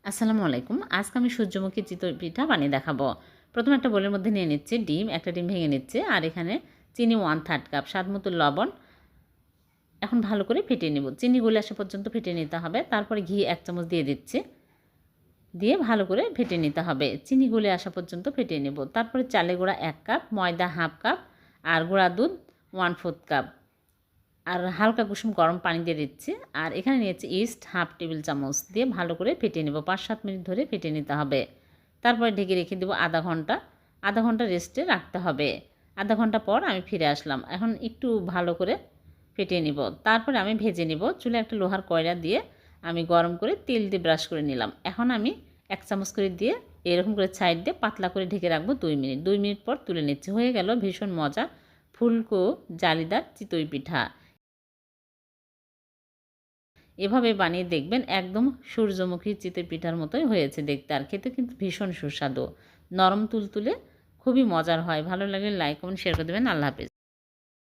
আসসালামু আলাইকুম। আজকে আমি সূর্যমুখী চিতই পিঠা বানিয়ে দেখাবো। প্রথমে একটা বোলের মধ্যে নিয়ে নিচ্ছি ডিম, একটা ডিম ভেঙে নিচ্ছি আর এখানে চিনি 1/3 কাপ, স্বাদমতো লবণ। এখন ভালো করে ফেটিয়ে নেব। চিনি গলে আসা পর্যন্ত ফেটিয়ে নিতে হবে। তারপরে ঘি 1 চামচ দিয়ে দিচ্ছি। দিয়ে ভালো করে ফেটিয়ে নিতে হবে। চিনি গলে আসা পর্যন্ত ফেটিয়ে নেব। তারপরে চালের গুঁড়া 1 কাপ, ময়দা 1/2 কাপ আর গুঁড়া দুধ 1/4 কাপ। আর হালকা কুসুম গরম পানি দিয়ে দিচ্ছি। আর এখানে নিয়েছি ইস্ট 1/2 টেবিল চামচ দিয়ে ভালো করে ফেটিয়ে নেব। 5-7 মিনিট ধরে ফেটিয়ে নিতে হবে। তারপরে ঢেকে রেখে দেবো আধা ঘন্টা রেস্টে রাখতে হবে। আধা ঘন্টা পর আমি ফিরে আসলাম। এখন একটু ভালো করে ফেটিয়ে নিব। তারপরে আমি ভেজে নিব। চুলে একটা লোহার কয়লা দিয়ে আমি গরম করে তেল দিয়ে ব্রাশ করে নিলাম। এখন আমি 1 চামচ করে দিয়ে এরকম করে সাইড দিয়ে পাতলা করে ঢেকে রাখবো 2 মিনিট। 2 মিনিট পর তুলে নিচ্ছি। হয়ে গেল ভীষণ মজা ফুলকো জালিদার চিতই পিঠা। এভাবে বানিয়ে দেখবেন, একদম সূর্যমুখী চিতই পিঠার মতোই হয়েছে দেখতে। আর খেতে কিন্তু ভীষণ সুস্বাদু, নরম তুলতুলে, খুবই মজার হয়। ভালো লাগলে লাইক কমেন্ট শেয়ার করে দেবেন। আল্লাহ হাফেজ।